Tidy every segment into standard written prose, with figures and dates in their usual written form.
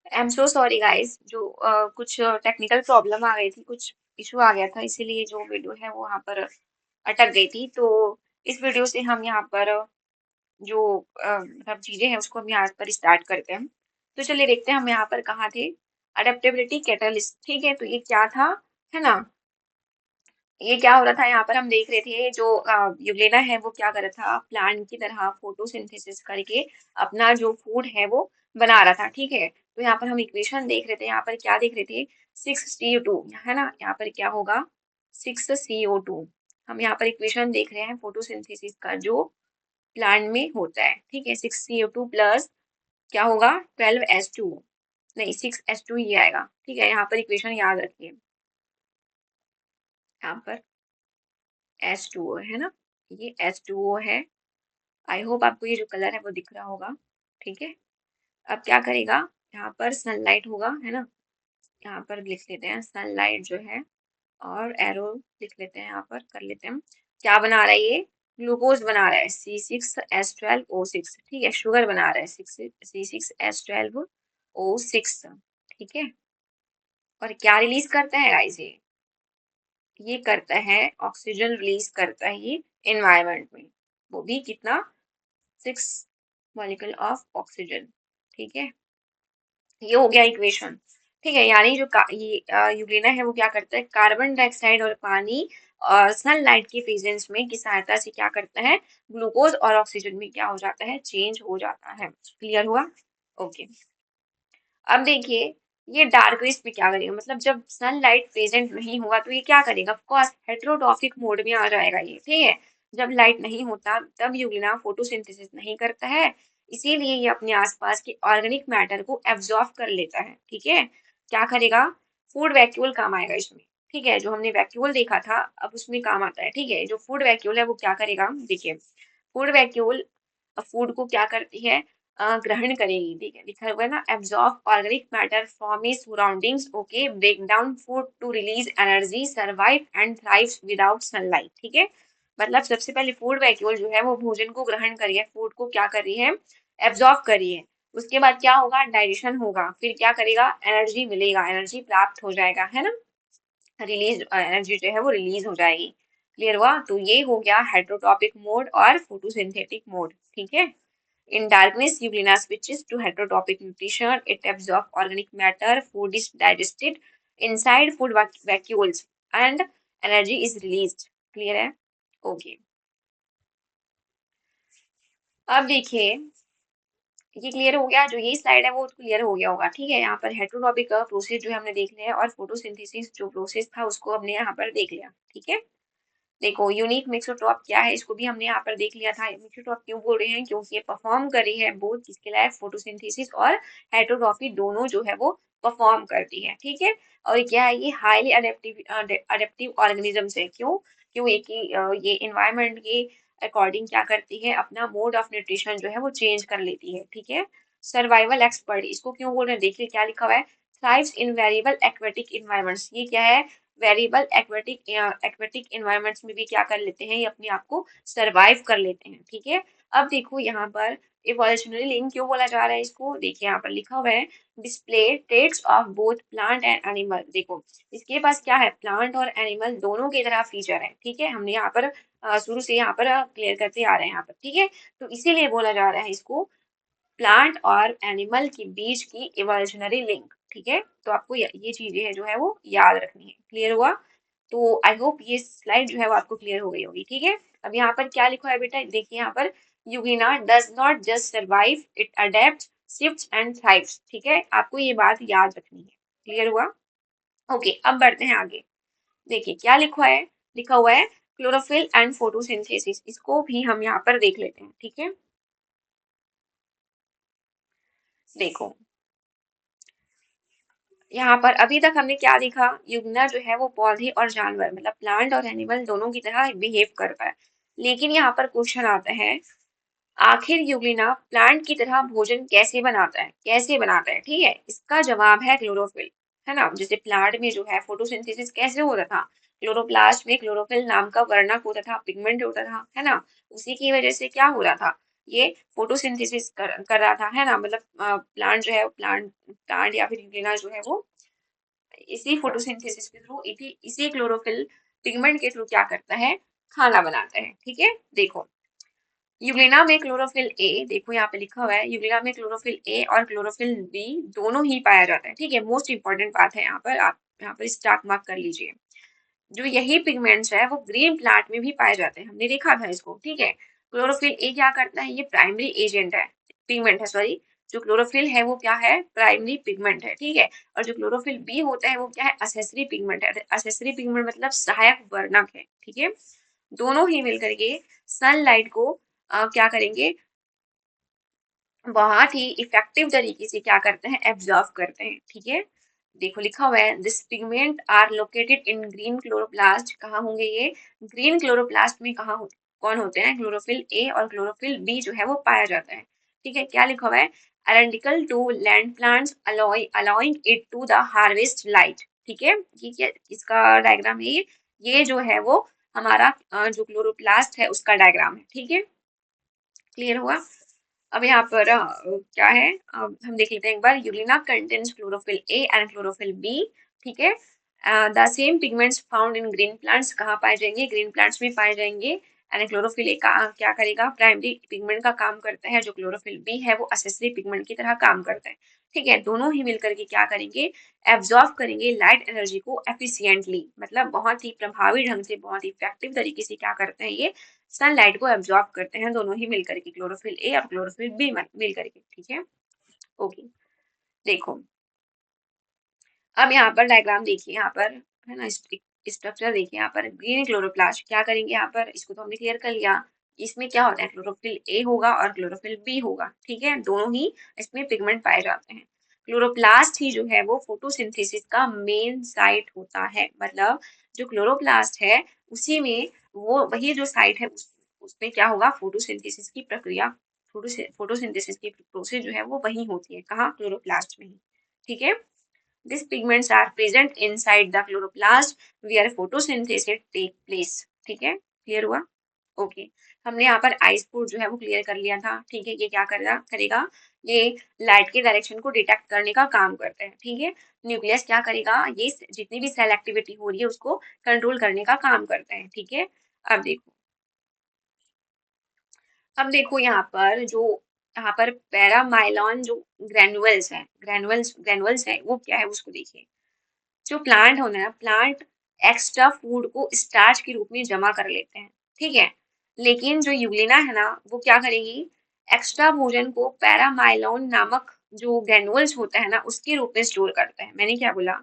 I am so sorry guys, जो कुछ technical problem आ गई थी, कुछ इशू आ गया था, इसीलिए जो वीडियो है वो यहाँ पर अटक गई थी। तो इस वीडियो से हम यहाँ पर जो मतलब चीजें हैं उसको हम यहाँ पर स्टार्ट करते हैं। तो चलिए देखते हैं हम यहाँ पर कहाँ थे। अडेप्टेबिलिटी कैटलिस्ट, ठीक है। तो ये क्या था, है ना। ये क्या हो रहा था, यहाँ पर हम देख रहे थे जो यूग्लेना है वो क्या कर रहा था, प्लांट की तरह फोटोसिंथेसिस करके अपना जो फूड है वो बना रहा था, ठीक है। तो यहाँ पर हम इक्वेशन देख रहे थे, यहाँ पर क्या देख रहे थे, 6CO2, है ना। यहाँ पर क्या होगा, 6CO2। हम यहाँ पर इक्वेशन देख रहे हैं फोटोसिंथेसिस का जो प्लांट में होता है, ठीक है। 6CO2 प्लस क्या होगा, 12H2, नहीं 6H2 ही आएगा, ठीक है। यहाँ पर इक्वेशन याद रखिए, यहाँ पर H2O है ना, ये H2O है। आई होप आपको ये जो कलर है वो दिख रहा होगा, ठीक है। अब क्या करेगा, यहाँ पर सनलाइट होगा, है ना। यहाँ पर लिख लेते हैं सनलाइट जो है, और एरो लिख लेते हैं, यहाँ पर कर लेते हैं। क्या बना रहा है ये, ग्लूकोज बना रहा है, C6H12O6, ठीक है। शुगर बना रहा है, C6H12O6, ठीक है। और क्या रिलीज करता है गाइस, ये करता है ऑक्सीजन रिलीज करता है ये एनवायरनमेंट में, वो भी कितना, 6 मॉलिक्यूल ऑफ ऑक्सीजन, ठीक है। ये हो गया इक्वेशन, ठीक है। यानी जो ये यूरेना है वो क्या करता है, कार्बन डाइऑक्साइड और पानी और सनलाइट की प्रेजेंस में की सहायता से क्या करता है, ग्लूकोज और ऑक्सीजन में क्या हो जाता है, चेंज हो जाता है। क्लियर हुआ, ओके। अब देखिए, ये डार्क रेस में क्या करेगा, मतलब जब सनलाइट प्रेजेंट नहीं होगा तो ये क्या करेगा, ऑफ कोर्स हेटेरोट्रॉपिक मोड में आ जाएगा ये, ठीक है। जब लाइट नहीं होता तब यूग्लिना फोटोसिंथेसिस नहीं करता है, इसीलिए ये अपने आसपास के ऑर्गेनिक मैटर को एब्जॉर्ब कर लेता है, ठीक है। क्या करेगा, फूड वैक्यूल काम आएगा इसमें, ठीक है। जो हमने वैक्यूल देखा था अब उसमें काम आता है, ठीक है। जो फूड वैक्यूल है वो क्या करेगा, देखिए फूड वैक्यूल फूड को क्या करती है, ग्रहण करेगी, ठीक है। लिखा हुआ है ना, absorb organic matter from its surroundings, okay, break down food to release energy, survive and thrive without sunlight, ठीक है। मतलब सबसे पहले फूड वैक्यूल जो है वो भोजन को ग्रहण कर रही है, फूड को क्या कर रही है, एब्जॉर्ब कर रही है। उसके बाद क्या होगा, डाइजेशन होगा, फिर क्या करेगा, एनर्जी मिलेगा, एनर्जी प्राप्त हो जाएगा, है ना। रिलीज एनर्जी जो है वो रिलीज हो जाएगी। क्लियर हुआ, तो ये हो गया हेटेरोटॉपिक मोड और फोटोसिंथेटिक मोड, ठीक है। In darkness, Euglena switches to heterotropic nutrition. It absorbs organic matter. Food is digested inside food vacuoles and energy is released. Clear है? Okay. अब देखिए, ये क्लियर हो गया, जो ये स्लाइड है वो क्लियर हो गया होगा, ठीक है। यहाँ पर हेटेरोटॉपिक का प्रोसेस जो है हमने देख लिया है, और फोटोसिंथेसिस जो प्रोसेस था उसको हमने यहाँ पर देख लिया, ठीक है। देखो यूनिक मिक्सोट्रॉप क्या है, इसको भी हमने यहाँ पर देख लिया था। मिक्सोट्रॉप क्यों बोल रहे हैं, क्योंकि ये परफॉर्म कर रही है बोथ, किसके लिए, फोटोसिंथेसिस और हेटेरोट्रॉपी दोनों जो है वो परफॉर्म करती है, ठीक है। और ये क्या है, ये हाईली अडेप्टिव अडेप्टिव ऑर्गेनिजम्स है। क्यों, क्यों ये इन्वायरमेंट के अकॉर्डिंग क्या करती है, अपना मोड ऑफ न्यूट्रिशन जो है वो चेंज कर लेती है, ठीक है। सर्वाइवल एक्सपर्ट, इसको क्यों बोल रहे हैं, देखिए क्या लिखा हुआ है, थ्राइव्स इन वेरिएबल एक्वेटिक इन्वायरमेंट्स। ये क्या है, वेरिएबल एक्वेटिक इन्वायरमेंट्स में भी क्या कर लेते हैं, ये अपने आप को सरवाइव कर लेते हैं, ठीक है। अब देखो यहाँ पर इवोल्यूशनरी लिंक क्यों बोला जा रहा है इसको, देखिए यहाँ पर लिखा हुआ है, display traits of both plant and animal. देखो इसके पास क्या है, प्लांट और एनिमल दोनों की तरह फीचर है, ठीक है। हमने यहाँ पर शुरू से यहाँ पर क्लियर करते आ रहे हैं यहाँ पर, ठीक है। तो इसीलिए बोला जा रहा है इसको प्लांट और एनिमल के बीच की इवोल्यूशनरी लिंक, ठीक है। तो आपको ये चीजें जो है वो याद रखनी है। क्लियर हुआ, तो आई होप ये स्लाइड जो है वो आपको क्लियर हो गई होगी, ठीक है। अब यहाँ पर क्या लिखा है बेटा, देखिए यहाँ पर, euglena does not just survive, it adapt, shifts and thrives, ठीक है। आपको ये बात याद रखनी है। क्लियर हुआ, ओके। अब बढ़ते हैं आगे, देखिए क्या लिखा है, लिखा हुआ है क्लोरोफिल एंड फोटोसिंथेसिस, इसको भी हम यहाँ पर देख लेते हैं, ठीक है। देखो यहाँ पर अभी तक हमने क्या देखा, युग्मना जो है वो पौधे और जानवर मतलब प्लांट और एनिमल दोनों की तरह बिहेव करता है। लेकिन यहाँ पर क्वेश्चन आता है, आखिर युग्लिना प्लांट की तरह भोजन कैसे बनाता है, कैसे बनाता है, ठीक है। इसका जवाब है क्लोरोफिल, है ना। जैसे प्लांट में जो है फोटोसिंथेसिस कैसे होता था, क्लोरोप्लास्ट में क्लोरोफिल नाम का वर्णक होता था, पिगमेंट होता था, है ना। उसी की वजह से क्या हो रहा था, ये फोटोसिंथेसिस कर रहा था, है ना, मतलब प्लांट जो है, प्लांट प्लांट या फिर यूग्लिना जो है वो इसी फोटोसिंथेसिस के थ्रू, इसी क्लोरोफिल पिगमेंट के थ्रू क्या करता है, खाना बनाता है। ठीक है, देखो यूग्लिना में क्लोरोफिल ए, देखो यहाँ पे लिखा हुआ है, यूग्लिना में क्लोरोफिल ए और क्लोरोफिल बी दोनों ही पाया जाता है। ठीक है, मोस्ट इंपॉर्टेंट बात है यहाँ पर, आप यहाँ पर स्टार्ट मार्क कर लीजिए। जो यही पिगमेंट्स है वो ग्रीन प्लांट में भी पाए जाते हैं, हमने देखा था इसको। ठीक है, क्लोरोफिल ए क्या करता है, ये प्राइमरी एजेंट है, पिगमेंट है, सॉरी, जो क्लोरोफिल है वो क्या है, प्राइमरी पिगमेंट है। ठीक है, और जो क्लोरोफिल बी होता है वो क्या है, असेसरी पिगमेंट है। असेसरी पिगमेंट मतलब सहायक वर्णक है। ठीक है, दोनों ही मिलकर के सनलाइट को क्या करेंगे, बहुत ही इफेक्टिव तरीके से क्या करते हैं, एब्जॉर्व करते हैं। ठीक है, देखो लिखा हुआ है, this pigment are located in green chloroplast, कहाँ होंगे ये, ग्रीन क्लोरोप्लास्ट में। कहाँ हो, कौन होते हैं, क्लोरोफिल ए और क्लोरोफिल बी जो है वो पाया जाता है। ठीक है, क्या लिखा हुआ है, identical to land plants allowing it to the harvest light. ठीक है, ठीक है, इसका डायग्राम है ये जो है वो हमारा जो क्लोरोप्लास्ट है उसका डायग्राम है। ठीक है, क्लियर हुआ। अब यहाँ पर क्या है, हम देख लेते हैं एक बार, euglena contains chlorophyll A and chlorophyll B. ठीक है, the same pigments found in green plants, कहाँ पाए जाएंगे, ग्रीन प्लांट्स में पाए जाएंगे। एंड क्लोरोफिल ए का क्या करेगा, प्राइमरी पिगमेंट का काम करता है, जो क्लोरोफिल बी है वो असेसरी पिगमेंट की तरह काम करता है। ठीक है, दोनों ही मिलकर के क्या करेंगे, एब्जॉर्ब करेंगे लाइट एनर्जी को एफिशिएंटली, मतलब बहुत ही प्रभावी ढंग से, बहुत ही इफेक्टिव तरीके से क्या करते हैं ये, सनलाइट को एब्जॉर्ब करते हैं, दोनों ही मिलकर के, क्लोरोफिल ए और क्लोरोफिल बी मिलकर के। ठीक है, ओके, देखो अब यहाँ पर डायग्राम देखिए, यहाँ पर है ना, स्ट्रक्चर देखिए, यहाँ पर ग्रीन क्लोरोप्लास्ट क्या करेंगे, यहाँ पर इसको तो हमने क्लियर कर लिया। इसमें क्या होता है, क्लोरोफिल ए होगा और क्लोरोफिल बी होगा। ठीक है, दोनों ही इसमें पिगमेंट पाए जाते हैं। क्लोरोप्लास्ट ही जो है वो फोटोसिंथेसिस का मेन साइट होता है, मतलब जो क्लोरोप्लास्ट है उसी में, वो वही जो साइट है उसमें क्या होगा, फोटोसिंथेसिस की प्रक्रिया, फोटोसिंथेसिस की प्रोसेस जो है वो वही होती है, कहाँ, क्लोरोप्लास्ट में ही। ठीक है, these pigments are present inside the chloroplast where photosynthesis take place। ठीक है, क्लियर हुआ, ओके। हमने यहाँ पर आई स्पोर्ट जो है वो क्लियर कर लिया था। ठीक है, ये क्या करेगा करेगा, ये लाइट के डायरेक्शन को डिटेक्ट करने का काम करता है। ठीक है, न्यूक्लियस क्या करेगा, ये जितनी भी सेल एक्टिविटी हो रही है उसको कंट्रोल करने का काम करता है। ठीक है, अब देखो, अब देखो यहाँ पर जो, यहाँ पर पैरामाइलॉन जो ग्रेनुअल्स है, ग्रेनुअल्स है वो क्या है उसको देखिए। जो प्लांट होना है, प्लांट एक्स्ट्रा फूड को स्टार्च के रूप में जमा कर लेते हैं। ठीक है, लेकिन जो यूग्लिना है ना वो क्या करेगी, एक्स्ट्रा भोजन को पैरामाइलॉन नामक जो ग्रेनुअल्स होता है ना उसके रूप में स्टोर करता है। मैंने क्या बोला,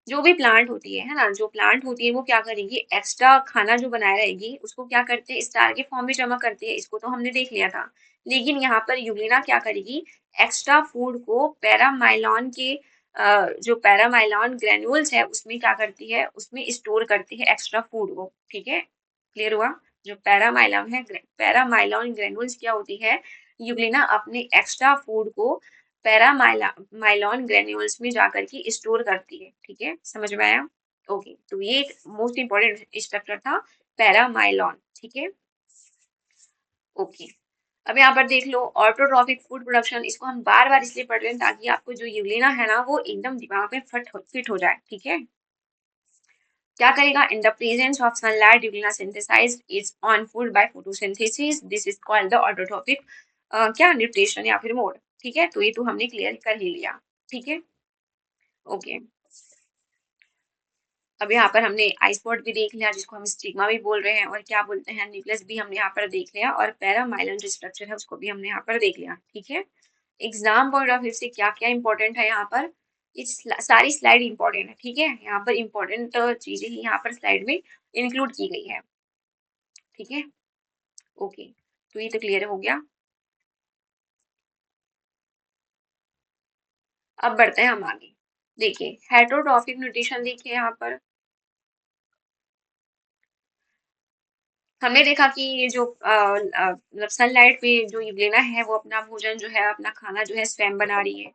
जो भी प्लांट होती है ना, जो प्लांट होती है वो क्या करेगी, एक्स्ट्रा खाना जो बनाए रहेगी उसको क्या करते हैं, स्टार के फॉर्म में जमा करती है, इसको तो हमने देख लिया था। लेकिन यहाँ पर यूग्लिना क्या करेगी, एक्स्ट्रा फूड को पैरामाइलॉन के जो पैरामाइलॉन ग्रेन्यूल्स है उसमें क्या करती है, उसमें स्टोर करती है एक्स्ट्रा फूड को। ठीक है, क्लियर हुआ। जो पैरामाइलॉन है, पैरामाइलॉन ग्रेन्यूल्स क्या होती है, यूग्लिना अपने एक्स्ट्रा फूड को पैरामाइलॉन ग्रेन्यूल्स में जाकर के स्टोर करती है। ठीक है, समझ में आया, ओके। तो ये मोस्ट इंपॉर्टेंट स्ट्रक्चर था पैरामाइलॉन। ठीक है, ओके। अब यहाँ पर देख लो, ऑटोट्रॉफिक फूड प्रोडक्शन, इसको हम बार बार इसलिए पढ़ रहे हैं ताकि आपको जो यूग्लिना है ना वो एकदम दिमाग में फिट हो जाए। ठीक है, क्या करेगा, in the presence of sunlight Euglena synthesized its own food by photosynthesis, this is called the autotrophic क्या, न्यूट्रिशन या फिर मोड। ठीक है, तो ये तो हमने क्लियर कर ही लिया। ठीक है, ओके। अब यहाँ पर हमने आई स्पॉट भी देख लिया, जिसको हम स्टिग्मा भी बोल रहे हैं, और क्या बोलते हैं, न्यूक्लियस भी हमने यहाँ पर देख लिया, और पैरामाइलिन जो स्ट्रक्चर है उसको भी हमने यहाँ पर देख लिया। ठीक है, एग्जाम पॉइंट ऑफ व्यू से क्या क्या इंपॉर्टेंट है यहाँ पर, इस सारी स्लाइड इंपॉर्टेंट है। ठीक है, यहाँ पर इंपॉर्टेंट चीजें ही यहाँ पर स्लाइड में इंक्लूड की गई है। ठीक है, ओके, तो ये तो क्लियर हो गया। अब बढ़ते हैं हम आगे, देखिए हेटरोट्रॉफिक न्यूट्रिशन, देखिए यहाँ पर हमने देखा कि ये जो मतलब सनलाइट पे जो यूग्लेना है वो अपना भोजन जो है, अपना खाना जो है स्वयं बना रही है।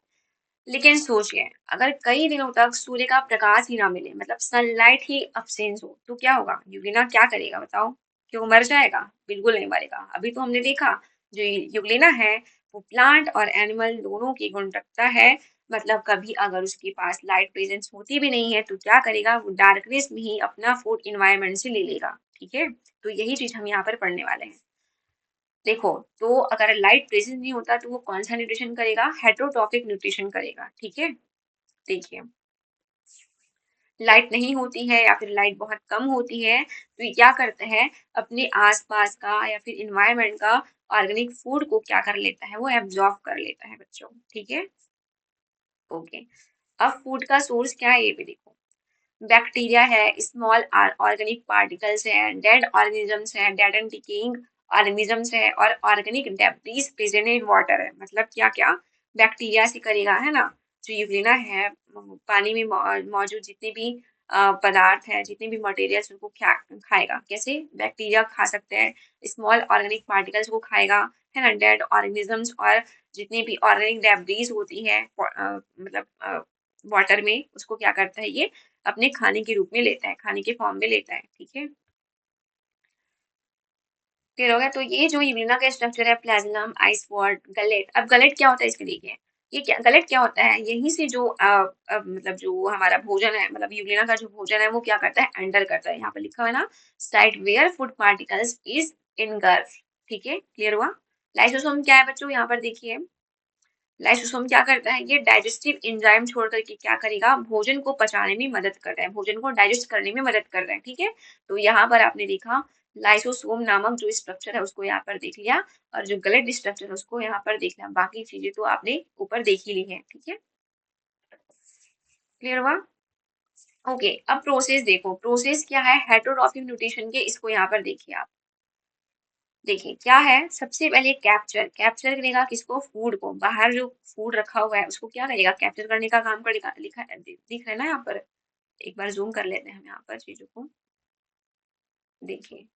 लेकिन सोचिए, अगर कई दिनों तक सूर्य का प्रकाश ही ना मिले, मतलब सनलाइट ही अब्सेंस हो, तो क्या होगा, यूग्लेना क्या करेगा बताओ, क्यों मर जाएगा, बिल्कुल नहीं मरेगा। अभी तो हमने देखा जो यूग्लिना है वो प्लांट और एनिमल दोनों की गुण रखता है। मतलब कभी अगर उसके पास लाइट प्रेजेंस होती भी नहीं है तो क्या करेगा, वो डार्कनेस में ही अपना फूड इन्वायरमेंट से ले लेगा। ठीक है, तो यही चीज हम यहाँ पर पढ़ने वाले हैं। देखो, तो अगर लाइट प्रेजेंस नहीं होता तो वो कौन सा न्यूट्रिशन करेगा, हेटरोट्रॉफिक न्यूट्रिशन करेगा। ठीक है, देखिए लाइट नहीं होती है या फिर लाइट बहुत कम होती है तो ये क्या करता है, अपने आसपास का या फिर इन्वायरमेंट का ऑर्गेनिक फूड को क्या कर लेता है, वो एब्जॉर्ब कर लेता है बच्चों। ठीक है, ओके। अब फूड का सोर्स क्या है ये भी देखो, बैक्टीरिया है, स्मॉल ऑर्गेनिक पार्टिकल्स है, डेड ऑर्गेनिजम्स है, डेड एंड डिकेइंग ऑर्गेनिजम्स है, और organic debris present in water है। मतलब क्या क्या, बैक्टीरिया से करेगा, है ना, जो यूग्लिना है पानी में मौजूद जितने भी पदार्थ है, जितने भी मटेरियल्स उनको खाएगा। कैसे, बैक्टीरिया खा सकते हैं, स्मॉल ऑर्गेनिक पार्टिकल्स को खाएगा, है ना, डेड ऑर्गेनिजम्स और जितने भी ऑर्गेनिक डेब्रीज होती है मतलब वाटर में, उसको क्या करता है ये अपने खाने के रूप में लेता है, खाने के फॉर्म में लेता है। ठीक है, क्लियर हो गया। तो ये जो यूग्लिना का स्ट्रक्चर है, प्लाज्म, आइसवर्ट, गलेट। अब गलेट क्या होता है इसके देखिए, ये क्या गलेट क्या होता है, यहीं से जो मतलब जो हमारा भोजन है, मतलब यूग्लिना का जो भोजन है वो क्या करता है, एंटर करता है। यहाँ पर लिखा हुआ है ना, site where food particles is engulf. ठीक है, क्लियर हुआ। लाइसोसोम क्या है बच्चों, यहाँ पर देखिए लाइसोसोम क्या करता है, ये डाइजेस्टिव एंजाइम छोड़ करके क्या करेगा, भोजन को पचाने में मदद कर रहा है, भोजन को डाइजेस्ट करने में मदद कर रहा है। ठीक है, तो यहाँ पर आपने देखा लाइसोसोम नामक जो स्ट्रक्चर है उसको यहाँ पर देख लिया, और जो गलत स्ट्रक्चर है उसको यहाँ पर देख लिया, बाकी चीजें तो आपने ऊपर देख ही ली है। ठीक है, क्लियर हुआ। ओके, अब प्रोसेस देखो, प्रोसेस क्या है हेटेरोट्रॉफिक न्यूट्रिशन के, इसको यहाँ पर देखिए आप। देखिए क्या है, सबसे पहले कैप्चर, कैप्चर करेगा किसको, फूड को, बाहर जो फूड रखा हुआ है उसको क्या करेगा, कैप्चर करने का काम करेगा। लिखा दिख रहा है ना यहाँ पर, एक बार जूम कर लेते हैं हम यहाँ पर चीजों को, देखिए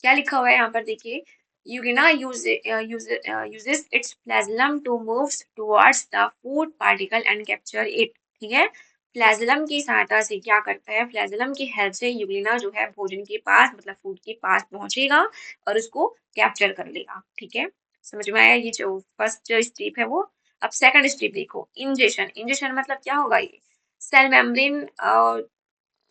क्या लिखा हुआ है यहाँ पर देखिए, यूरिना uses its flagellum to move towards the food particle and capture it। ठीक है, फ्लैजलम की सहायता से क्या करता है, फ्लैजलम की हेल्प से यूग्लिना जो है भोजन के पास मतलब फूड के पास पहुंचेगा और उसको कैप्चर कर लेगा। ठीक है, समझ में आया, ये जो फर्स्ट जो स्टेप है वो। अब सेकंड स्टेप देखो, इंजेशन। इंजेशन मतलब क्या होगा, ये सेल मेम्ब्रेन,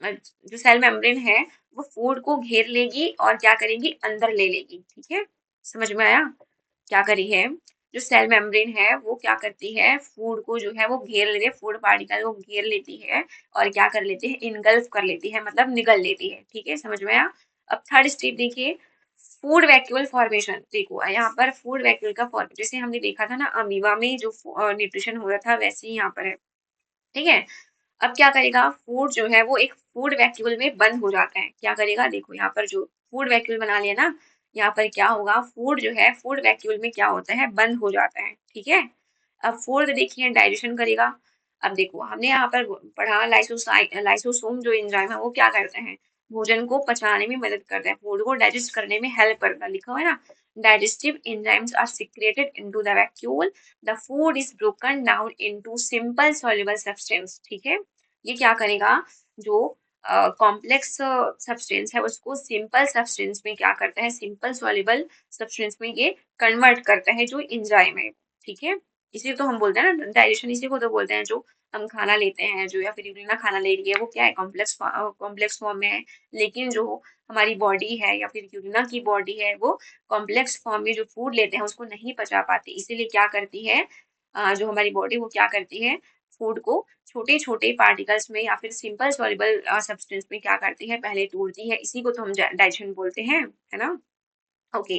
जो सेल मेम्ब्रेन है वो फूड को घेर लेगी और क्या करेगी, अंदर ले लेगी। ठीक है, समझ में आया, क्या करी है, जो सेल मेम्ब्रेन है वो क्या करती है, फूड को जो है वो घेर लेती है, फूड पार्टिकल को घेर लेती है और क्या कर लेती है, इनगल्फ कर लेती है, मतलब निगल लेती है। ठीक है, समझ में आया। अब थर्ड स्टेप देखिए, फूड वैक्यूल फॉर्मेशन। देखो यहाँ पर फूड वैक्यूल का फॉर्म, जैसे हमने देखा था ना अमीबा में जो न्यूट्रिशन हो रहा था, वैसे ही यहाँ पर है। ठीक है, अब क्या करेगा, फूड जो है वो एक फूड वैक्यूल में बंद हो जाता है। क्या करेगा, देखो यहाँ पर जो फूड वैक्यूल बना लिया ना, यहाँ पर क्या होगा, फूड जो है फूड वैक्यूल में क्या होता है, बंद हो जाता है। ठीक है, अब फूड देखिए डाइजेशन करेगा। अब देखो हमने यहाँ पर पढ़ा लाइसोसोम जो एंजाइम है वो क्या करते हैं, भोजन को पचाने में मदद करते हैं, फूड को डाइजेस्ट करने में हेल्प करता है, लिखा हुआ है ना, digestive enzymes are secreted into the vacuole, the food is broken down into simple soluble substance. ठीक है, ये क्या करेगा, जो कॉम्प्लेक्स सब्सटेंस है उसको सिंपल सब्सटेंस में क्या करता है, सिंपल सॉल्युबल सब्सटेंस में ये कन्वर्ट करता है, जो एंजाइम है। ठीक है, इसी तो हम बोलते हैं ना डाइजेशन, इसी को तो बोलते हैं, जो हम खाना लेते हैं, जो या फिर यूरिना खाना ले रही है वो क्या है, कॉम्प्लेक्स फॉर्म में है। लेकिन जो हमारी बॉडी है या फिर यूरिना की बॉडी है वो कॉम्प्लेक्स फॉर्म में जो फूड लेते हैं उसको नहीं पचा पाती, इसीलिए क्या करती है, जो हमारी बॉडी वो क्या करती है, फूड को छोटे छोटे पार्टिकल्स में या फिर सिंपल सॉल्युबल सब्सटेंस में क्या करती है, पहले तोड़ती है, इसी को तो हम डाइजेशन बोलते हैं, है ना। ओके,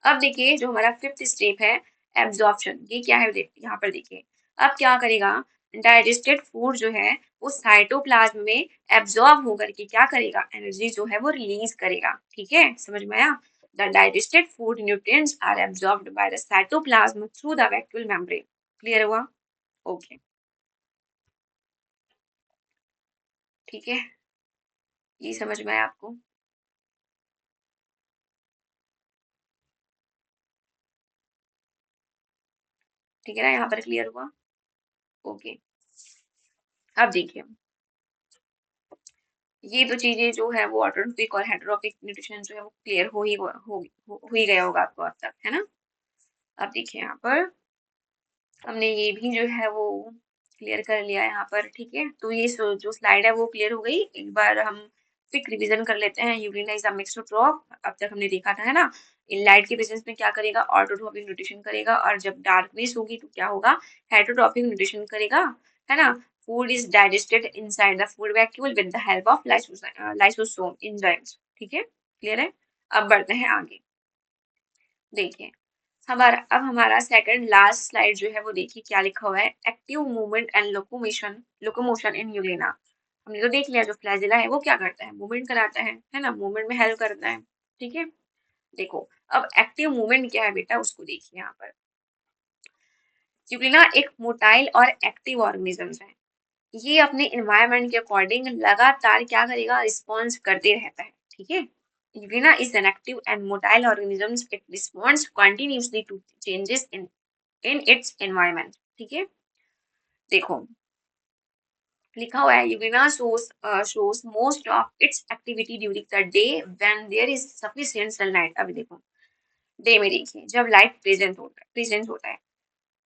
अब देखिए जो हमारा फिफ्थ स्टेप है, एब्जॉर्प्शन। ये क्या है, यहाँ पर देखिए, अब क्या करेगा, डाइजेस्टेड फूड जो है वो साइटोप्लाज्म में एब्जॉर्ब होकर के क्या करेगा, एनर्जी जो है वो रिलीज करेगा। ठीक है, समझ में आया। The digested food nutrients are absorbed by the cytoplasm through the vacuole membrane. Clear हुआ, ओके, ठीक है, ये समझ में आया आपको। ठीक है ना, यहाँ पर क्लियर हुआ, ओके। अब देखिए ये तो चीजें जो है वो ऑटोट्रोपिक और हेटेरोट्रोपिक न्यूट्रिशन जो है वो क्लियर हो ही गया होगा आपको अब तक, है ना। अब देखिए यहाँ पर हमने ये भी जो है वो क्लियर कर लिया यहाँ पर, ठीक है। तो ये जो स्लाइड है वो क्लियर हो गई। एक बार हम क्विक रिवीजन कर लेते हैं। यूरिन इज अ मिक्सोट्रॉप, अब तक हमने देखा था, है ना। इन लाइट के प्रेजेंस में क्या करेगा, ऑटोट्रोपिक न्यूट्रिशन करेगा, और जब डार्कनेस होगी तो क्या होगा, हेटरोट्रोपिक न्यूट्रिशन करेगा, है ना। Food is digested inside the food vacuole with the help of lysosome enzymes, ठीक है, क्लियर है। अब बढ़ते हैं आगे। देखिए हमारा सेकंड लास्ट स्लाइड जो है वो देखिए क्या लिखा हुआ है, active movement and locomotion in euglena. हमने तो देख लिया जो फ्लैजिला है वो क्या करता है, मूवमेंट कराता है ना, मूवमेंट में हेल्प करता है, ठीक है। देखो अब एक्टिव मूवमेंट क्या है बेटा, उसको देखिए यहाँ पर। यूरेना एक मोटाइल और एक्टिव ऑर्गेनिज्म है। ये अपने एनवायरनमेंट के अकॉर्डिंग लगातार क्या करेगा, रिस्पॉन्स करते रहता है, ठीक है। Euglena is an active and motile organism, it responds continuously to changes in its environment, ठीक है। देखो लिखा हुआ है, यूरेना shows most of its activity during the day when there is sufficient sunlight। अभी देखो डे में देखिए जब लाइट प्रेजेंट होता है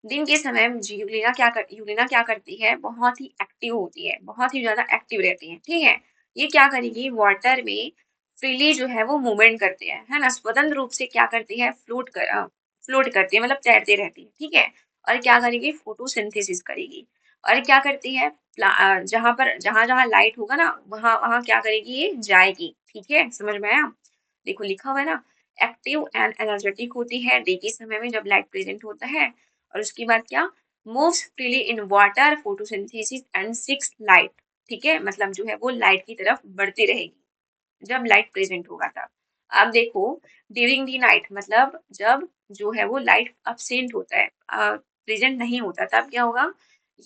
दिन के समय यूलिना क्या करती है, बहुत ही एक्टिव होती है, बहुत ही ज्यादा एक्टिव रहती है, ठीक है। ये क्या करेगी, वाटर में फ्रीली जो है वो मूवमेंट करते हैं, है ना, स्वतंत्र रूप से क्या करती है, फ्लोट करती है, मतलब तैरती रहती है, ठीक है। और क्या करेगी, फोटोसिंथेसिस करेगी। और क्या करती है, जहां जहां लाइट होगा ना वहां वहां क्या करेगी, ये जाएगी, ठीक है, समझ में आया। देखो लिखा हुआ है ना, एक्टिव एंड एनर्जेटिक होती है डे के समय में जब लाइट प्रेजेंट होता है। और उसके बाद क्या, moves freely in water, photosynthesis and six light, ठीक है, मतलब जो है वो लाइट की तरफ बढ़ती रहेगी जब लाइट प्रेजेंट होगा तब। अब देखो ड्यूरिंग दी नाइट, मतलब जब जो है वो लाइट absent होता है, प्रेजेंट नहीं होता, तब क्या होगा,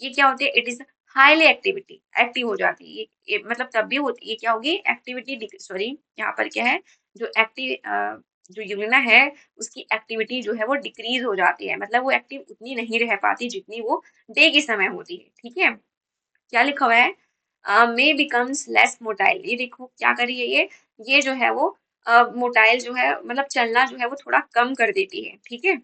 ये क्या होती है, it is highly activity, active हो जाती है मतलब तब भी होती, ये क्या होगी, एक्टिविटी, सॉरी यहाँ पर क्या है, जो जो यूलिना है उसकी एक्टिविटी जो है वो डिक्रीज हो जाती है, मतलब वो एक्टिव उतनी नहीं रह पाती जितनी वो डे के समय होती है, ठीक है। क्या लिखा हुआ है, मे बिकम्स लेस मोटाइल, ये देखो क्या करी है ये जो है वो मोटाइल जो है मतलब चलना जो है वो थोड़ा कम कर देती है, ठीक है।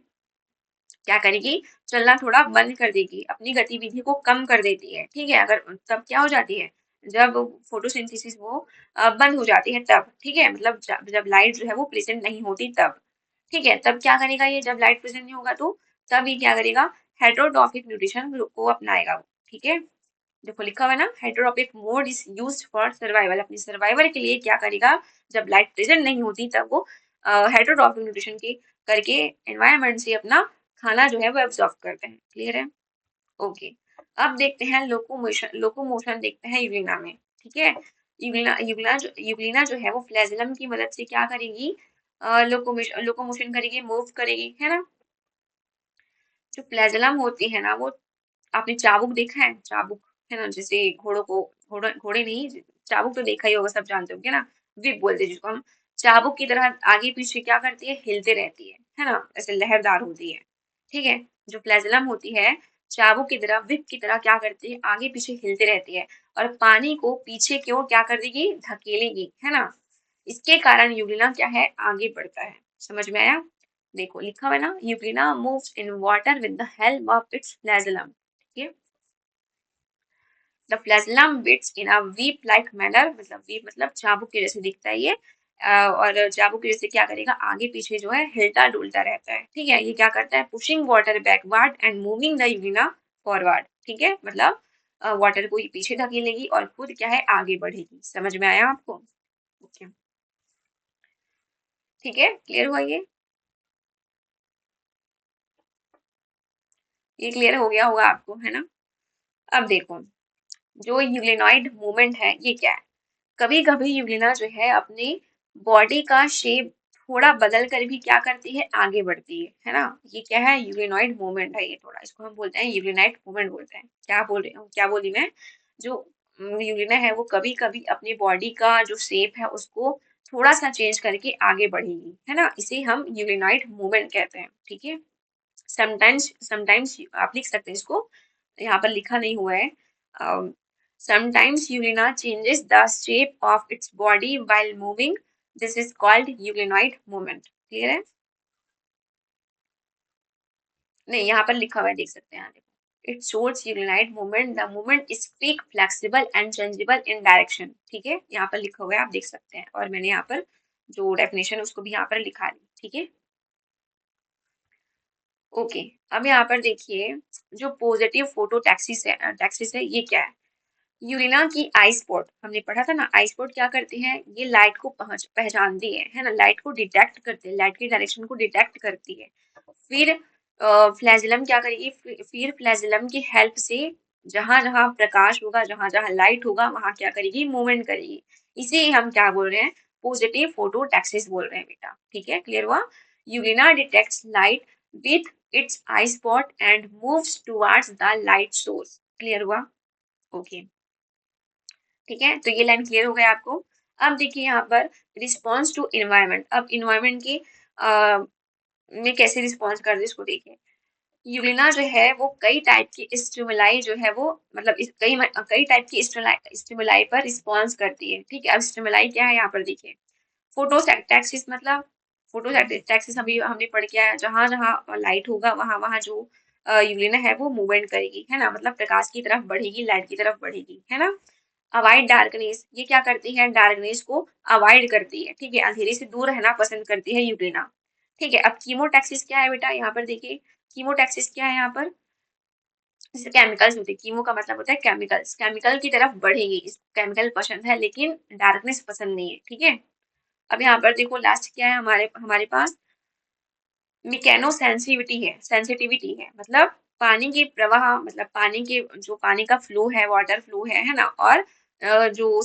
क्या करेगी, चलना थोड़ा बंद कर देगी, अपनी गतिविधि को कम कर देती है, ठीक है। अगर तब क्या हो जाती है, जब फोटोसिंथेसिस वो बंद हो जाती है तब, ठीक है, मतलब जब लाइट जो है वो प्रेजेंट नहीं होती तब, ठीक है। तब क्या करेगा ये, जब लाइट प्रेजेंट नहीं होगा तो तब ये क्या करेगा, हेटेरोट्रॉपिक न्यूट्रिशन को अपनाएगा वो, ठीक है। देखो लिखा हुआ है ना, hydropic mode is used for survival, अपनी सर्वाइवल के लिए क्या करेगा, जब लाइट प्रेजेंट नहीं होती तब वो हाइड्रोट्रॉपिक न्यूट्रिशन की करके एनवायरनमेंट से अपना खाना जो है वो एब्जॉर्ब करते हैं, क्लियर है, ओके। अब देखते हैं लोकोमोशन देखते हैं यूग्लिना में, ठीक है। यूग्लिना जो है वो फ्लैजिलम की मदद से क्या करेगी, लोकोमोशन करेगी, मूव करेगी, है ना। जो फ्लैजिलम होती है ना वो, आपने चाबुक देखा है, चाबुक, है ना, जैसे घोड़ों को, घोड़े नहीं, चाबुक तो देखा ही होगा, सब जानते होंगे ना, विप बोलते हैं जिसको हम। चाबुक की तरह आगे पीछे क्या करती है, हिलते रहती है ना, ऐसे लहरदार होती है, ठीक है। जो फ्लैजिलम होती है चाबुक की तरह, विप की तरह क्या करती है, आगे पीछे हिलते रहती है, और पानी को पीछे की ओर क्या कर देगी, धकेलेगी, है ना। इसके कारण यूग्लिना क्या है, आगे बढ़ता है, समझ में आया। देखो लिखा हुआ है ना, Euglena moves in water with the help of its flagellum, ठीक है। The flagellum bits in a weep like manner, मतलब वीप मतलब चाबुक के जैसे दिखता है ये, और चाबुक के जैसे क्या करेगा, आगे पीछे जो है हिलता डुलता रहता है, ठीक है। ये क्या करता है, pushing water backward and moving the euglena forward, ठीक है, मतलब वाटर को ये पीछे धकेलेगी और खुद क्या है, आगे बढ़ेगी, समझ में आया आपको, ओके, ठीक है, क्लियर हुआ ये क्लियर हो गया होगा आपको, है ना। अब देखो जो यूग्लिनॉइड मूवमेंट है ये क्या है, कभी कभी यूलिना जो है अपनी बॉडी का शेप थोड़ा बदल कर भी क्या करती है, आगे बढ़ती है ना। ये क्या है, यूलिनॉइड मूवमेंट है, ये थोड़ा इसको हम बोलते हैं यूलिनाइड मूवमेंट बोलते हैं। क्या बोल रही हूँ, क्या बोली मैं, जो यूलिना है वो कभी कभी अपनी बॉडी का जो शेप है उसको थोड़ा सा चेंज करके आगे बढ़ेगी, है ना, इसे हम यूलिनॉइड मूवमेंट कहते हैं, ठीक है। समटाइम्स समटाइम्स आप लिख सकते हैं इसको, यहाँ पर लिखा नहीं हुआ है, Sometimes urina changes the shape of its body while moving. This is called urinoid movement. Clear है? नहीं, यहाँ पर लिखा हुआ है, देख सकते हैं, यहाँ देखो, it shows euglenoid movement, the movement is quick, flexible and changeable in direction. ठीक है, यहाँ पर लिखा हुआ है, आप देख सकते हैं, और मैंने यहाँ पर जो डेफिनेशन उसको भी यहाँ पर लिखा दी। ठीक है, ओके। अब यहाँ पर देखिए, जो पॉजिटिव फोटो टैक्सिस है, ये क्या है? यूरिना की आई स्पॉट, हमने पढ़ा था ना, आई स्पॉट क्या करती है, ये लाइट को पहचानती है ना, लाइट को डिटेक्ट करते हैं, लाइट की डायरेक्शन को डिटेक्ट करती है। फिर फ्लैजिलम क्या करेगी, फिर फ्लैजिलम की हेल्प से जहां जहां प्रकाश होगा, जहां जहां लाइट होगा, वहां क्या करेगी, मूवमेंट करेगी। इसे हम क्या बोल रहे हैं, पॉजिटिव फोटोटैक्सिस बोल रहे हैं बेटा। ठीक है, क्लियर हुआ? Euglena detects light with its eye spot and moves towards the light source. Clear हुआ? ओके, ठीक है, तो ये लाइन क्लियर हो गया आपको। अब देखिए यहाँ पर रिस्पॉन्स टू इन्वायरमेंट, अब इन्वायरमेंट की में कैसे रिस्पॉन्स कर रहे इसको देखिए। यूरिना जो है वो कई टाइप की स्टिमुलाई जो है वो, मतलब कई टाइप की स्टिमुलाई पर रिस्पॉन्स करती है। ठीक है, अब स्टिमुलाई क्या है यहाँ पर देखिए, फोटोटैक्सिस, मतलब फोटोटैक्सिस अभी हमने पढ़ के आया, जहां जहां लाइट होगा वहां वहां जो यूरिना है वो मूवमेंट करेगी, है ना, मतलब प्रकाश की तरफ बढ़ेगी, लाइट की तरफ बढ़ेगी, है ना। अवॉइड डार्कनेस, ये क्या करती है, डार्कनेस को अवॉइड करती है। ठीक है, अंधेरे से दूर रहना पसंद करती है यूरेना। ठीक है, अब कीमोटैक्सिस क्या है बेटा, यहाँ पर देखिए, कीमोटैक्सिस क्या है यहाँ पर, जैसे केमिकल्स होते हैं, कीमो का मतलब होता है केमिकल्स, केमिकल की तरफ बढ़ेगी, केमिकल पसंद है लेकिन डार्कनेस पसंद नहीं है। ठीक है, अब यहाँ पर देखो लास्ट क्या है, हमारे हमारे पास मिकेनो सेंसिटिविटी है, मतलब पानी के प्रवाह, मतलब पानी के जो पानी का फ्लो है, वाटर फ्लो है ना, और जो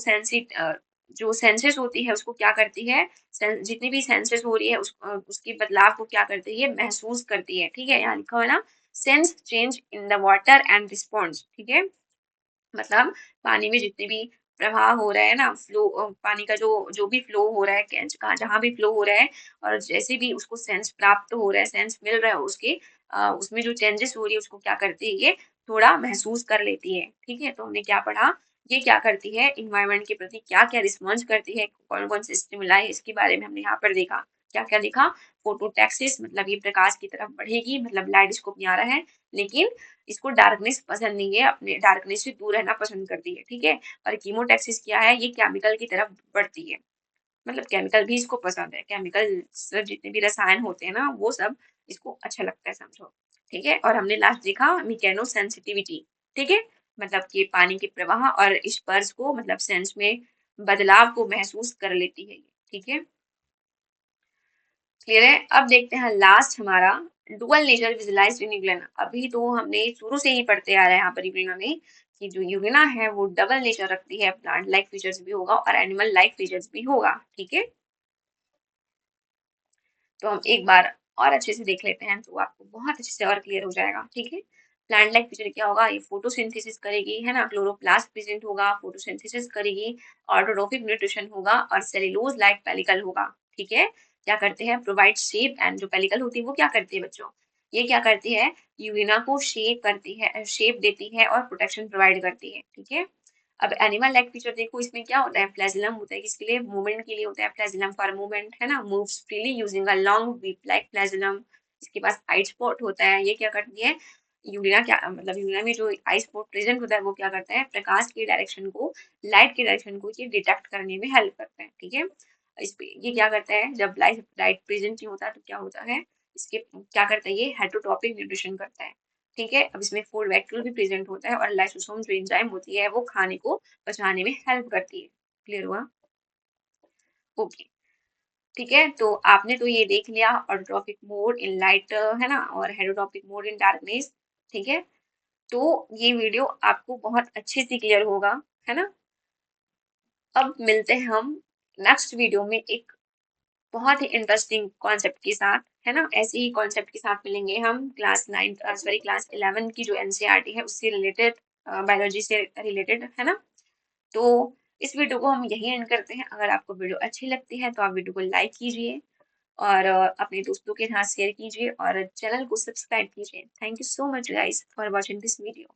जो सेंसेस होती है उसको क्या करती है, जितनी भी सेंसेस हो रही है उसके बदलाव को क्या करती है, महसूस करती है। ठीक है, यहाँ लिखा हुआ है ना, sense change in the water and response. ठीक है, मतलब पानी में जितने भी प्रवाह हो रहा है ना, फ्लो, पानी का जो जो भी फ्लो हो रहा है, कहाँ जहाँ भी फ्लो हो रहा है, और जैसे भी उसको सेंस प्राप्त हो रहा है, सेंस मिल रहा है उसके, उसमें जो चेंजेस हो रही है उसको क्या करती है, ये थोड़ा महसूस कर लेती है। ठीक है, तो हमने क्या पढ़ा, ये क्या करती है, इन्वायरमेंट के प्रति क्या क्या रिस्पॉन्स करती है, कौन कौन से स्टिमुलाई, इसके बारे में हमने यहाँ पर देखा। क्या क्या देखा, फोटोटैक्सिस, मतलब ये प्रकाश की तरफ बढ़ेगी, मतलब लाइट इसको प्यारा है, लेकिन इसको डार्कनेस पसंद नहीं है, अपने डार्कनेस से दूर रहना पसंद करती है। ठीक है, और कीमोटैक्सिस क्या है, ये केमिकल की तरफ बढ़ती है, मतलब केमिकल भी इसको पसंद है, केमिकल जितने भी रसायन होते हैं ना वो सब इसको अच्छा लगता है, समझो। ठीक है, और हमने लास्ट देखा मिकेनो सेंसिटिविटी। ठीक है, मतलब कि पानी के प्रवाह और स्पर्श को, मतलब सेंस में बदलाव को महसूस कर लेती है ये। ठीक है, क्लियर है? अब देखते हैं लास्ट हमारा, डुअल नेचर विजुलाइज्ड इन यूग्लेना। अभी तो हमने शुरू से ही पढ़ते आ रहे हैं यहाँ पर यूग्लेना में कि जो यूग्लेना है वो डबल नेचर रखती है, प्लांट लाइक फीचर्स भी होगा और एनिमल लाइक फीचर्स भी होगा। ठीक है, तो हम एक बार और अच्छे से देख लेते हैं तो आपको बहुत अच्छे से और क्लियर हो जाएगा। ठीक है, प्लांट लाइफ फीचर क्या होगा, ये फोटोसिंथेसिस करेगी, है ना, क्लोरोप्लास्ट प्रेजेंट होगा, फोटोसिंथेसिस करेगी, ऑटोट्रोफिक न्यूट्रिशन होगा और सेल्यूलोज लाइक पेलिकल होगा। ठीक है, क्या करते हैं, प्रोवाइड शेप, एंड जो पेलिकल होती है वो क्या करती है बच्चों, ये क्या करती है, यूरिना को शेप करती है, शेप देती है और प्रोटेक्शन प्रोवाइड करती है। ठीक है, अब एनिमल लाइक फीचर देखो, इसमें क्या होता है, फ्लैजिलम होता है, किसके लिए, मूवमेंट के लिए होता है, फ्लैजिलम फॉर मूवमेंट, है ना, moves freely using a long whip like flagellum. इसके पास आई स्पॉट होता है, ये क्या करती है, यूरिना क्या, मतलब यूरिना में जो आई स्पॉट प्रेजेंट होता है वो क्या करता है, प्रकाश की डायरेक्शन को, लाइट की डायरेक्शन को ये डिटेक्ट करने में हेल्प करता है। ठीक है, इस पे ये क्या करता है, जब लाइट लाइट प्रेजेंट नहीं होता तो क्या होता है, इसके क्या करता है, ये हेटरोटॉपिक न्यूट्रिशन करता है। ठीक है, अब इसमें फूड वैक्यूल भी प्रेजेंट होता है और लाइसोसोम जो एंजाइम होती है वो खाने को पचाने में हेल्प करती है। क्लियर हुआ? ओके, ठीक है, तो आपने तो ये देख लिया ऑटोट्रॉपिक मोड इन लाइट, है ना, और हेटरोटॉपिक मोड इन डार्कनेस। ठीक है, तो ये वीडियो आपको बहुत अच्छे से क्लियर होगा, है ना। अब मिलते हैं हम नेक्स्ट वीडियो में एक बहुत ही इंटरेस्टिंग कॉन्सेप्ट के साथ, है ना, ऐसे ही कॉन्सेप्ट के साथ मिलेंगे हम क्लास 9, सॉरी क्लास 11 की जो एनसीईआरटी है उससे रिलेटेड, बायोलॉजी से रिलेटेड, है ना। तो इस वीडियो को हम यही एंड करते हैं। अगर आपको वीडियो अच्छी लगती है तो आप वीडियो को लाइक कीजिए और अपने दोस्तों के साथ शेयर कीजिए और चैनल को सब्सक्राइब कीजिए। Thank you so much guys for watching this video.